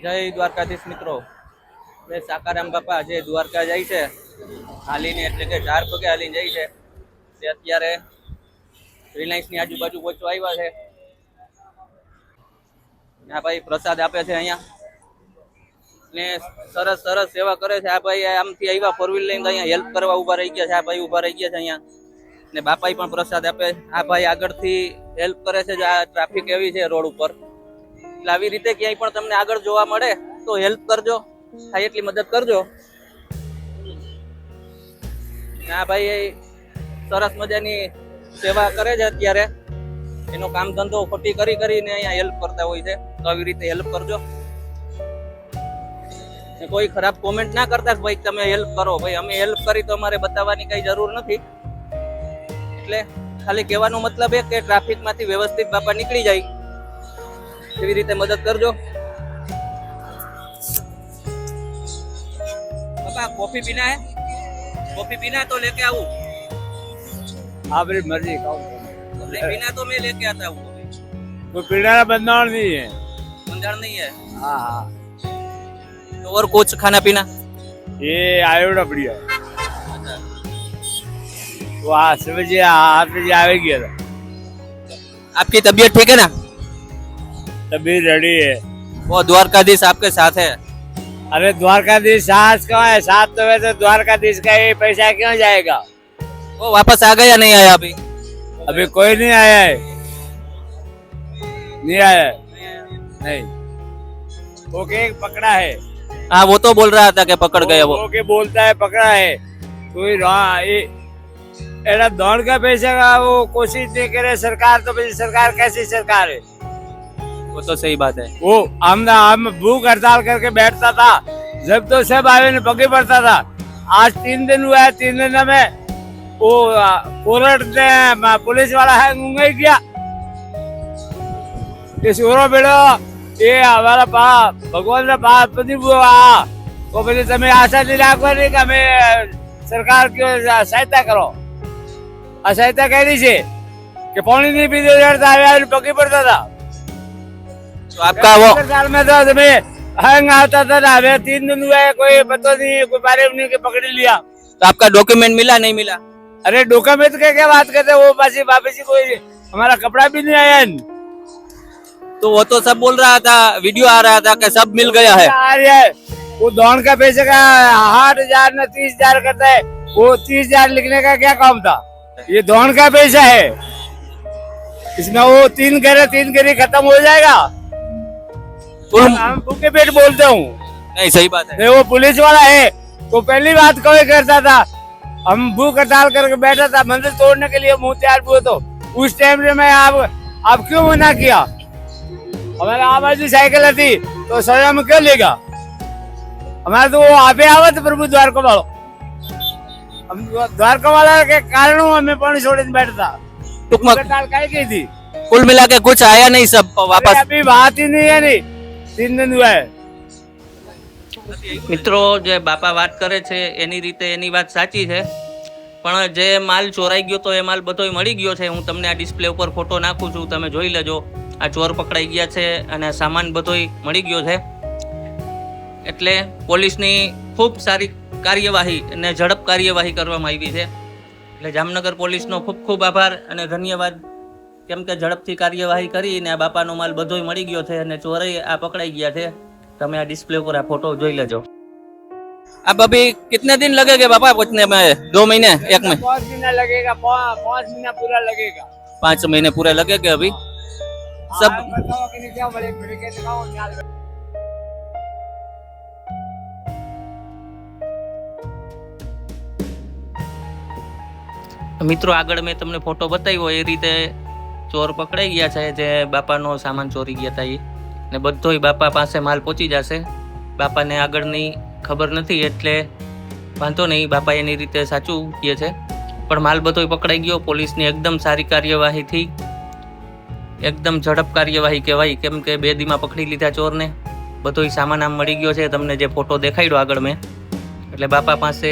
જય દ્વારકાધીશ મિત્રો, બે સાકારામ બાપા આજે દ્વારકા જાય છે હાલીને, એટલે કે 4 પગે હાલીને જાય છે. તે અત્યારે રિલાયન્સની આજુબાજુ પહોંચવા આવ્યા છે. આ ભાઈ પ્રસાદ આપે છે અહીંયા ને સરસ સરસ સેવા કરે છે. આ ભાઈ આમથી આવ્યા ફોર વ્હીલ લઈને અહીંયા હેલ્પ કરવા ઉભા રહી ગયા છે. આ ભાઈ ઉભા રહી ગયા છે અહીંયા ને બાપાઈ પણ પ્રસાદ આપે. આ ભાઈ આગળથી હેલ્પ કરે છે. આ ટ્રાફિક એવી છે રોડ ઉપર, એટલે આવી રીતે ક્યાંય પણ તમને આગળ જોવા મળે તો હેલ્પ કરજો, થાય એટલી મદદ કરજો. આ ભાઈ સરસ મજાની સેવા કરે છે. અત્યારે એનો કામ ધંધો ખોટી કરીને અહીંયા હેલ્પ કરતા હોય છે, તો આવી રીતે હેલ્પ કરજો. કોઈ ખરાબ કોમેન્ટ ના કરતા કે ભાઈ તમે હેલ્પ કરો. ભાઈ અમે હેલ્પ કરી તો અમારે બતાવવાની કઈ જરૂર નથી. એટલે ખાલી કહેવાનો મતલબ એ કે ટ્રાફિક માંથી વ્યવસ્થિત બાપા નીકળી જાય એવી રીતે મદદ કરજો. बाबा कॉफी पीना है? कॉफी पीना है तो लेके आऊं? आपकी मर्जी खाओ। नहीं पीना तो मैं लेके आता हूँ. तो पीना का बंधन नहीं है। बंधन नहीं है? हाँ हाँ, तो और कुछ खाना पीना? ये आयोडा बढ़िया वो आज बजे 8 बजे आवेगी। आपकी तबीयत ठीक है ना? तभी रेडी है। वो द्वारकाधीश आपके साथ है? अरे द्वारकाधीश साथ कहाँ है? साथ तो वैसे द्वारकाधीश का ये पैसा क्यों जाएगा? वो वापस आ गया नहीं आया अभी? अभी कोई नहीं आया है, नहीं आया है। नहीं, वो के पकड़ा है। हाँ वो तो बोल रहा था कि पकड़ गया वो के बोलता है पकड़ा है। कोई एड़ा दौड़ का पैसा का वो कोशिश नहीं करे सरकार, तो फिर सरकार कैसी सरकार है? वो तो सही बात है. वो हम भूख हड़ताल करके बैठता था, जब तो सब आवे ने पगे पड़ता था. आज 3 दिन हुआ है, 3 दिन में वो कोर्ट ने पुलिस वाला है मुंगई किया ये सोरो बेड़ो ये हमारा भगवान ने बात नहीं हुआ. वो फिर तुम्हें आशा नहीं रखो नहीं कि हमें सरकार की सहायता करो. असहायता कह रही है कि पानी नहीं पीते पगे पड़ता था. तो आपका वो साल में तो तुम्हें हैंग आता था ना. 3 दिन हुआ है, कोई पता नहीं, कोई बारे नहीं के पकड़ लिया. तो आपका डॉक्यूमेंट मिला नहीं मिला? अरे डॉक्यूमेंट के क्या बात करते, वो पासी वापसी कोई हमारा कपड़ा भी नहीं आया. तो वो तो सब बोल रहा था, वीडियो आ रहा था कि सब मिल गया है. आ रहा है वो दौड़ का पैसे का 8,000 न 30,000 करता है. वो 30,000 लिखने का क्या काम था? ये दौड़ का पैसा है, इसमें वो 3 घरे खत्म हो जाएगा. हम भूखे पेट बोलते हूँ. नहीं सही बात है. नहीं वो पुलिस वाला है, वो पहली बात कोई करता था. हम भूख हड़ताल करके बैठा था मंदिर तोड़ने के लिए मुंह तैयार हुए, तो उस टाइम में मैं आप क्यों मना किया? हमारे आवाज साइकिल थी तो सजा में क्यों लेगा? हमारे तो वो आवे आवत प्रभु द्वारका वालों. हम द्वारका वाला के कारण हमें पानी छोड़े बैठता. हड़ताल काहे की थी? कुल मिला के कुछ आया नहीं, सब वापस. अभी बात ही नहीं है. नहीं 3 दिन हुआ है. મિત્રો જે બાપા વાત કરે છે એની રીતે એની વાત સાચી છે, પણ જે માલ ચોરાઈ ગયો તો એ માલ બધોય મળી ગયો છે. હું તમને આ ડિસ્પ્લે ઉપર ફોટો નાખું છું, તમે જોઈ લેજો. આ ચોર પકડાઈ ગયા છે અને સામાન બધોય મળી ગયો છે. એટલે પોલીસની ખૂબ સારી કાર્યવાહી અને ઝડપ કાર્યવાહી કરવામાં આવી છે. એટલે જામનગર પોલીસનો ખૂબ ખૂબ આભાર અને ધન્યવાદ, કેમ કે ઝડપથી કાર્યવાહી કરીને આ બાપાનો માલ બધોય મળી ગયો છે અને ચોરાઈ આ પકડાઈ ગયા છે. તમે આ ડિસ્પ્લે પર આ ફોટો જોઈ લેજો. अब अभी कितने दिन लगेंगे बापा पहुंचने में? 2 महीने? 1 महीने? 5 महीना लगेगा. 5 महीना पूरा लगेगा. 5 महीने पूरे लगेंगे अभी सब. बताओ कि नहीं, क्या बड़े बड़े के दिखाओ. મિત્રો આગળ મેં તમને ફોટો બતાવ્યો એ રીતે ચોર પકડાઈ ગયા છે, જે બાપાનો સામાન ચોરી ગયા હતા એ, ને બધોય બાપા પાસે માલ પહોંચી જશે. બાપાને આગળની ખબર નથી એટલે વાંધો નહીં, બાપા એની રીતે સાચું કહે છે. પણ માલ બધોય પકડાઈ ગયો. પોલીસની એકદમ સારી કાર્યવાહીથી, એકદમ ઝડપ કાર્યવાહી કહેવાય, કેમ કે 2 દીમાં પકડી લીધા ચોરને. બધોય સામાન આમ મળી ગયો છે. તમને જે ફોટો દેખાડ્યો આગળ મેં, એટલે બાપા પાસે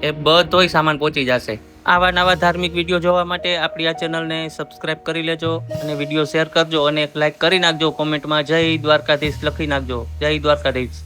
એ બધોય સામાન પહોંચી જશે. આવા નવા ધાર્મિક વિડીયો જોવા માટે આપણી આ ચેનલને સબસ્ક્રાઇબ કરી લેજો અને વિડીયો શેર કરજો અને એક લાઇક કરી નાખજો. કોમેન્ટમાં જય દ્વારકાધીશ લખી નાખજો. જય દ્વારકાધીશ.